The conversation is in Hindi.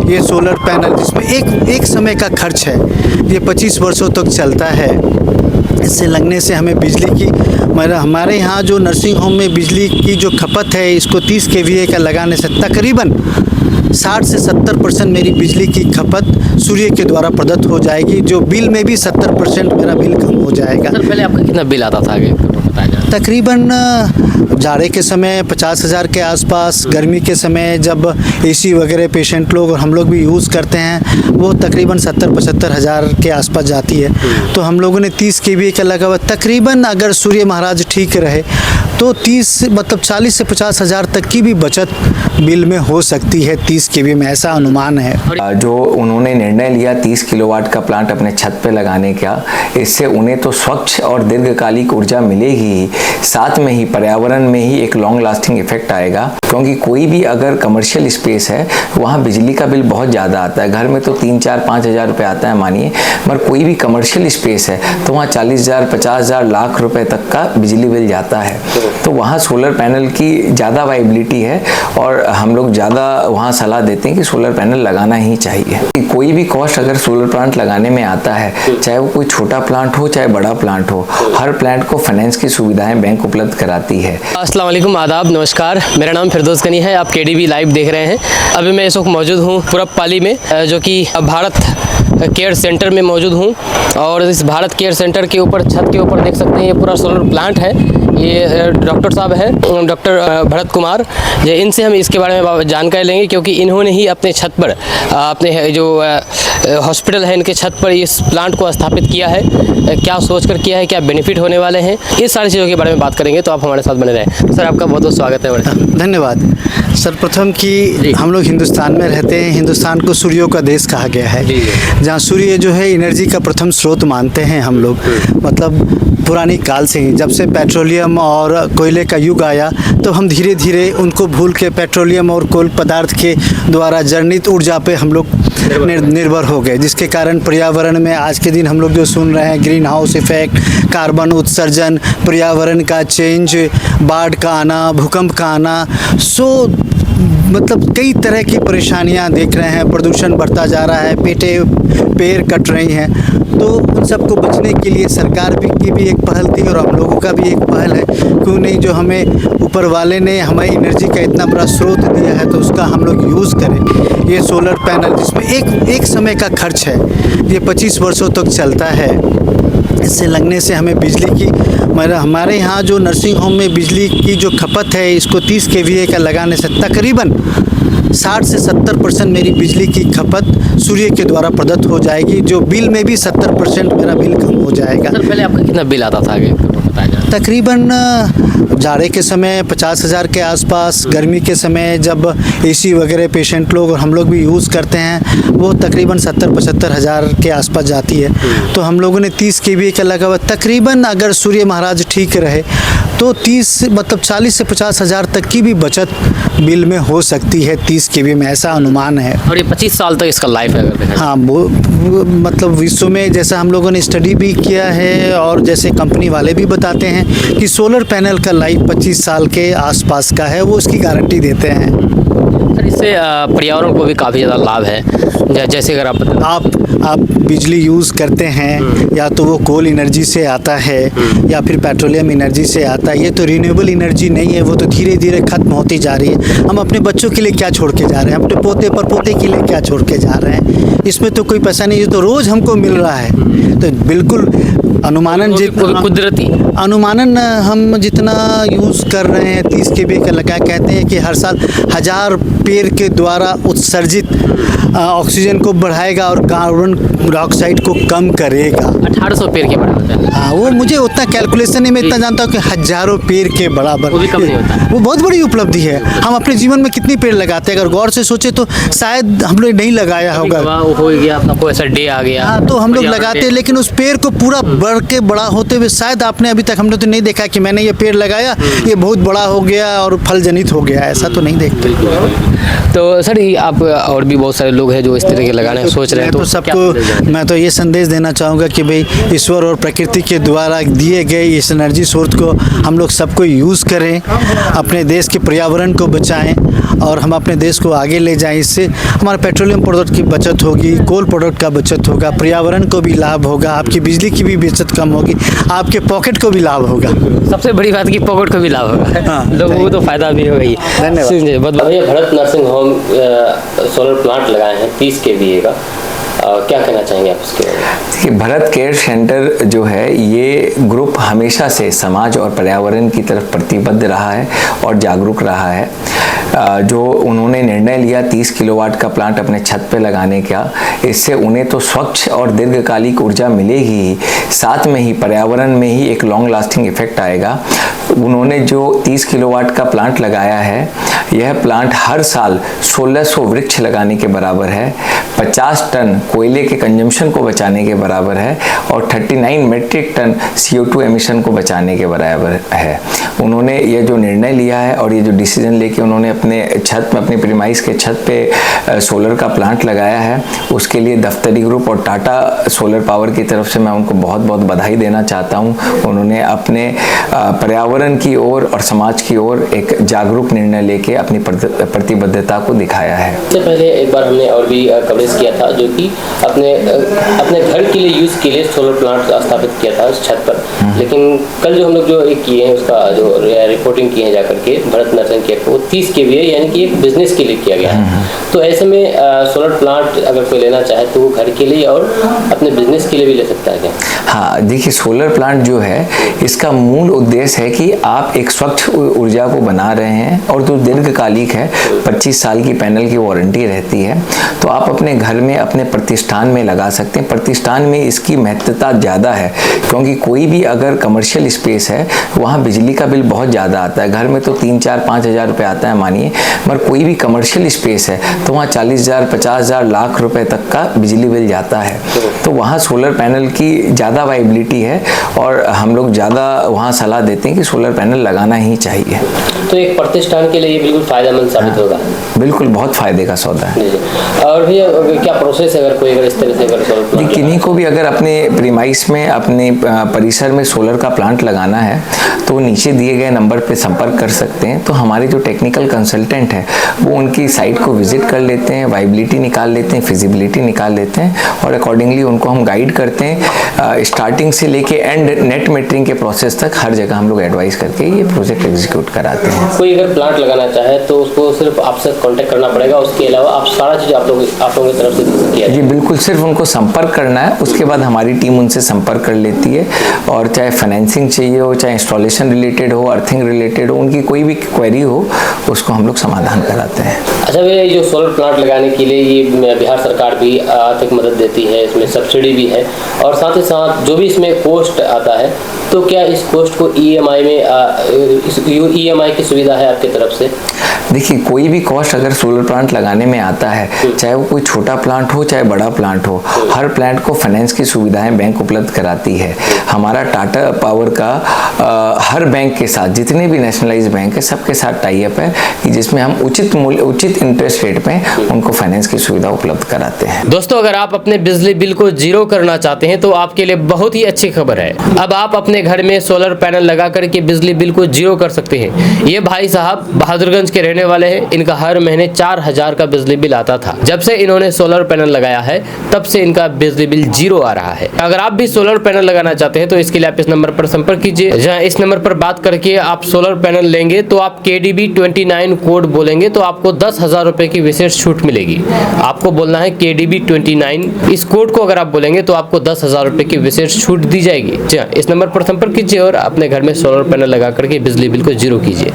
ये सोलर पैनल जिसमें एक समय का खर्च है, ये 25 वर्षों तक चलता है। इससे लगने से हमें बिजली की हमारे यहाँ जो नर्सिंग होम में बिजली की जो खपत है, इसको 30 kVA का लगाने से तकरीबन 60 से 70% मेरी बिजली की खपत सूर्य के द्वारा प्रदत्त हो जाएगी, जो बिल में भी 70% मेरा बिल कम हो जाएगा। सर पहले आपका कितना बिल आता था आगे बताया जाए? तकरीबन जाड़े के समय 50,000 के आसपास, गर्मी के समय जब एसी वगैरह पेशेंट लोग और हम लोग भी यूज़ करते हैं, वो तकरीबन 70-75 हज़ार के आसपास जाती है। तो हम लोगों ने 30 kVA का लगा हुआ, तकरीबन अगर सूर्य महाराज ठीक रहे तो 40 से 50 हज़ार तक की भी बचत बिल में हो सकती है 30 kVA में, ऐसा अनुमान है। जो उन्होंने निर्णय लिया 30 किलोवाट का प्लांट अपने छत पे लगाने का, इससे उन्हें तो स्वच्छ और दीर्घकालिक ऊर्जा मिलेगी, साथ में ही पर्यावरण में ही एक लॉन्ग लास्टिंग इफेक्ट आएगा। क्योंकि कोई भी अगर कमर्शियल स्पेस है, वहाँ बिजली का बिल बहुत ज़्यादा आता है। घर में तो 3-4-5 हज़ार रुपये आता है मानिए, मगर कोई भी कमर्शियल स्पेस है तो वहाँ 40,000, 50,000, लाख रुपए तक का बिजली बिल जाता है। तो वहाँ सोलर पैनल की ज़्यादा वाइबिलिटी है और हम लोग ज़्यादा वहाँ सलाह देते हैं कि सोलर पैनल लगाना ही चाहिए। कोई भी कॉस्ट अगर सोलर प्लांट लगाने में आता है, चाहे वो कोई छोटा प्लांट हो चाहे बड़ा प्लांट हो, हर प्लांट को फाइनेंस की सुविधाएं बैंक उपलब्ध कराती है। अस्सलाम वालेकुम, आदाब, नमस्कार। मेरा नाम फिरदौस गनी है, आप KDV लाइव देख रहे हैं। अभी मैं इस वक्त मौजूद हूँ पुरबपाली में, जो कि भारत केयर सेंटर में मौजूद हूँ। और इस भारत केयर सेंटर के ऊपर छत के ऊपर देख सकते हैं ये पूरा सोलर प्लांट है। ये डॉक्टर साहब हैं, डॉक्टर भरत कुमार, इनसे हम इसके बारे में जानकारी लेंगे, क्योंकि इन्होंने ही अपने छत पर, अपने जो हॉस्पिटल है इनके छत पर इस प्लांट को स्थापित किया है। क्या सोचकर किया है, क्या बेनिफिट होने वाले हैं, इस सारी चीज़ों के बारे में बात करेंगे। तो आप हमारे साथ बने रहें। सर आपका बहुत बहुत स्वागत है। धन्यवाद। सर्वप्रथम कि हम लोग हिंदुस्तान में रहते हैं, हिंदुस्तान को सूर्यों का देश कहा गया है, जहाँ सूर्य जो है एनर्जी का प्रथम स्रोत मानते हैं हम लोग। मतलब पुरानी काल से ही, जब से पेट्रोलियम और कोयले का युग आया, तो हम धीरे धीरे उनको भूल के पेट्रोलियम और कोल पदार्थ के द्वारा जनित ऊर्जा पे हम लोग निर्भर हो गए, जिसके कारण पर्यावरण में आज के दिन हम लोग जो सुन रहे हैं, ग्रीन हाउस इफेक्ट, कार्बन उत्सर्जन, पर्यावरण का चेंज, बाढ़ का आना, भूकंप का आना, मतलब कई तरह की परेशानियां देख रहे हैं। प्रदूषण बढ़ता जा रहा है, पेड़ कट रही हैं। तो उन सबको बचने के लिए सरकार की भी एक पहल थी और हम लोगों का भी एक पहल है, क्यों नहीं, जो हमें ऊपर वाले ने हमें एनर्जी का इतना बड़ा स्रोत दिया है तो उसका हम लोग यूज़ करें। ये सोलर पैनल जिसमें एक समय का खर्च है, ये 25 वर्षों तक चलता है। इससे लगने से हमें बिजली की हमारे यहाँ जो नर्सिंग होम में बिजली की जो खपत है, इसको 30 kVA का लगाने से तकरीबन 60 से 70% मेरी बिजली की खपत सूर्य के द्वारा प्रदत्त हो जाएगी, जो बिल में भी 70% मेरा बिल कम हो जाएगा। सर पहले आपका कितना बिल आता था आगे बताया जाए? तकरीबन जाड़े के समय 50,000 के आसपास, गर्मी के समय जब एसी वगैरह पेशेंट लोग और हम लोग भी यूज़ करते हैं, वो तकरीबन 70-75 हज़ार के आसपास जाती है। तो हम लोगों ने 30 kVA का लगा हुआ, तकरीबन अगर सूर्य महाराज ठीक रहे तो 40 से 50 हज़ार तक की भी बचत बिल में हो सकती है 30 kVA में, ऐसा अनुमान है। और ये 25 साल तक इसका लाइफ है अगर देखा जाए? हाँ, वो मतलब विश्व में जैसा हम लोगों ने स्टडी भी किया है और जैसे कंपनी वाले भी बताते हैं कि सोलर पैनल का लाइफ 25 साल के आसपास का है, वो उसकी गारंटी देते हैं। सर इससे पर्यावरण को भी काफ़ी ज़्यादा लाभ है। जैसे अगर आप बिजली यूज़ करते हैं, या तो वो कोल एनर्जी से आता है या फिर पेट्रोलियम एनर्जी से आता है, ये तो रिन्यूएबल एनर्जी नहीं है, वो तो धीरे धीरे खत्म होती जा रही है। हम अपने बच्चों के लिए क्या छोड़ के जा रहे हैं, अपने पोते पर पोते के लिए क्या छोड़ के जा रहे हैं, इसमें तो कोई पैसा नहीं, ये तो रोज़ हमको मिल रहा है। तो बिल्कुल अनुमानन कुदरती अनुमानन हम जितना यूज़ कर रहे हैं 30 kVA का लगा, कहते हैं कि हर साल 1000 पेड़ के द्वारा उत्सर्जित ऑक्सीजन को बढ़ाएगा और कार्बन डाइऑक्साइड को कम करेगा। 1800 पेड़ के बराबर है। हाँ, वो मुझे उतना कैलकुलेशन नहीं, मैं इतना जानता हूँ कि हज़ारों पेड़ के बराबर, वो भी कम नहीं होता। वो बहुत बड़ी उपलब्धि है। हम अपने जीवन में कितनी पेड़ लगाते हैं, अगर गौर से सोचे तो शायद हम लोग नहीं लगाया होगा। हो गया अपना कोई ऐसा डे आ गया, हाँ, तो हम लोग लगाते हैं, लेकिन उस पेड़ को पूरा बढ़ के बड़ा होते हुए शायद आपने अभी तक हमने तो नहीं देखा कि मैंने ये पेड़ लगाया, ये बहुत बड़ा हो गया और फल जनित हो गया, ऐसा तो नहीं देखते। तो सर ये आप और भी बहुत सारे लोग हैं जो इस तरह के लगाने सोच रहे हैं, तो सबको मैं तो ये संदेश देना चाहूँगा कि भाई ईश्वर और प्रकृति के द्वारा दिए गए इस एनर्जी सोर्स को हम लोग सबको यूज़ करें, अपने देश के पर्यावरण को बचाएं और हम अपने देश को आगे ले जाएं। इससे हमारे पेट्रोलियम प्रोडक्ट की बचत होगी, कोल प्रोडक्ट का बचत होगा, पर्यावरण को भी लाभ होगा, आपकी बिजली की भी बचत कम होगी, आपके पॉकेट को भी लाभ होगा। सबसे बड़ी बात की पॉकेट को भी लाभ होगा, हाँ, लोगों को तो फायदा भी होगा ही। धन्यवाद। भैया Bharat nursing home solar plant लगाए हैं 30 kVA का, क्या कहना चाहेंगे आप इसके बारे में? देखिए, भरत केयर सेंटर जो है ये ग्रुप हमेशा से समाज और पर्यावरण की तरफ प्रतिबद्ध रहा है और जागरूक रहा है। जो उन्होंने निर्णय लिया 30 किलोवाट का प्लांट अपने छत पे लगाने का, इससे उन्हें तो स्वच्छ और दीर्घकालिक ऊर्जा मिलेगी ही, साथ में ही पर्यावरण में ही एक लॉन्ग लास्टिंग इफेक्ट आएगा। उन्होंने जो 30 किलोवाट का प्लांट लगाया है, यह प्लांट हर साल 1600 वृक्ष लगाने के बराबर है, 50 टन कोयले के कंजम्पशन को बचाने के बराबर है और 39 मेट्रिक टन CO2 एमिशन को बचाने के बराबर है। उन्होंने ये जो निर्णय लिया है और ये जो डिसीजन लेके उन्होंने अपने छत में, अपनी प्रीमाइस के छत पे सोलर का प्लांट लगाया है, उसके लिए दफ्तरी ग्रुप और टाटा सोलर पावर की तरफ से मैं उनको बहुत बहुत बधाई देना चाहता हूँ। उन्होंने अपने पर्यावरण की ओर और समाज की ओर एक जागरूक निर्णय लेके अपनी प्रतिबद्धता को दिखाया है। इससे पहले एक बार हमने और भी कवरेज किया था, जो कि अपने घर के लिए यूज़ के लिए सोलर प्लांट स्थापित किया था उस छत पर, लेकिन कल जो हम लोग जो एक किए हैं उसका जो रिपोर्टिंग की है जाकर के भरत नर्सिंग केयर को 30 kVA यानी कि एक बिजनेस के लिए किया गया है। तो ऐसे में सोलर प्लांट अगर कोई लेना चाहे तो वो घर के लिए और अपने बिजनेस के लिए भी ले सकता है क्या? हाँ, देखिए, सोलर प्लांट जो है इसका मूल उद्देश्य है कि आप एक स्वच्छ ऊर्जा को बना रहे हैं और जो दीर्घकालिक है, 25 साल की पैनल की वारंटी रहती है, तो आप अपने घर में, अपने प्रतिष्ठान में लगा सकते हैं। प्रतिष्ठान में इसकी महत्वता ज़्यादा है क्योंकि कोई भी अगर कमर्शियल स्पेस है वहाँ बिजली का बिल बहुत ज़्यादा आता है। घर में तो 3-4-5 हज़ार रुपये आता है मानिए, मगर कोई भी कमर्शियल स्पेस है तो वहाँ 40,000, 50,000, लाख रुपए तक का बिजली बिल जाता है। तो वहाँ सोलर पैनल की ज़्यादा वाइबिलिटी है और हम लोग ज़्यादा वहाँ सलाह देते हैं कि सोलर पैनल लगाना ही चाहिए। तो एक प्रतिष्ठान के लिए ये बिल्कुल फायदेमंद साबित होगा। बिल्कुल, बहुत फायदे का सौदा है। और भैया क्या प्रोसेस है अगर कोई अगर इस तरह से अगर सोलर प्लांट, किन्हीं को भी अगर अपने प्रीमाइस में, अपने परिसर में सोलर का प्लांट लगाना है तो नीचे दिए गए नंबर पे संपर्क कर सकते हैं। तो हमारे जो टेक्निकल कंसल्टेंट है वो उनकी साइट को विजिट कर लेते हैं, वाइबिलिटी निकाल लेते हैं, फिजिबिलिटी निकाल लेते हैं और अकॉर्डिंगली उनको हम गाइड करते हैं। स्टार्टिंग से लेके एंड नेट मीटरिंग के प्रोसेस तक हर जगह हम लोग एडवाइस करके ये प्रोजेक्ट एग्जीक्यूट कराते हैं। कोई अगर प्लांट लगाना चाहे तो उसको सिर्फ आपसे कांटेक्ट करना पड़ेगा, उसके अलावा आप सारा चीज़ आप लोगों की तरफ से किया जी बिल्कुल, सिर्फ उनको संपर्क करना है, उसके बाद हमारी टीम उनसे संपर्क कर लेती है और चाहे फाइनेंसिंग चाहिए हो, चाहे इंस्टॉलेशन रिलेटेड हो, अर्थिंग रिलेटेड हो, उनकी कोई भी क्वेरी हो उसको हम लोग समाधान कराते हैं। अच्छा भैया, ये जो सोलर प्लांट लगाने के लिए ये बिहार सरकार भी आर्थिक मदद देती है, इसमें सब्सिडी भी है और साथ ही साथ जो भी इसमें कॉस्ट आता है, तो क्या इस कॉस्ट को EMI में EMI की सुविधा है आपकी तरफ से? देखिए, कोई भी कॉस्ट अगर सोलर प्लांट लगाने में आता है, चाहे वो कोई छोटा प्लांट हो चाहे बड़ा प्लांट हो, हर प्लांट को फाइनेंस की सुविधाएं बैंक उपलब्ध कराती है। हमारा टाटा पावर का हर बैंक के साथ, जितने भी नेशनलाइज बैंक है सबके साथ टाई अप है कि जिसमें हम उचित इंटरेस्ट रेट पे उनको फाइनेंस की सुविधा उपलब्ध कराते हैं। दोस्तों, अगर आप अपने बिजली बिल को जीरो करना चाहते हैं तो आपके लिए बहुत ही अच्छी खबर है। अब आप अपने घर में सोलर पैनल लगा करके बिजली बिल को जीरो कर सकते हैं। ये भाई साहब बहादुरगंज के रहने वाले हैं। इनका हर महीने 4,000 का बिजली बिल आता था। जब से इन्होंने सोलर पैनल लगाया है तब से इनका बिजली बिल जीरो आ रहा है। अगर आप भी सोलर पैनल लगाना चाहते हैं तो इसके लिए आप इस नंबर पर संपर्क कीजिए। जहाँ इस नंबर पर बात करके आप सोलर पैनल लेंगे तो आप KDB 29 कोड बोलेंगे तो आपको 10,000 रुपए की विशेष छूट मिलेगी। आपको बोलना है KDB 29, इस कोड को अगर आप बोलेंगे तो आपको 10,000 रुपए की विशेष छूट दी जाएगी। इस नंबर पर संपर्क कीजिए और अपने घर में सोलर पैनल लगा करके बिजली बिल को जीरो कीजिए।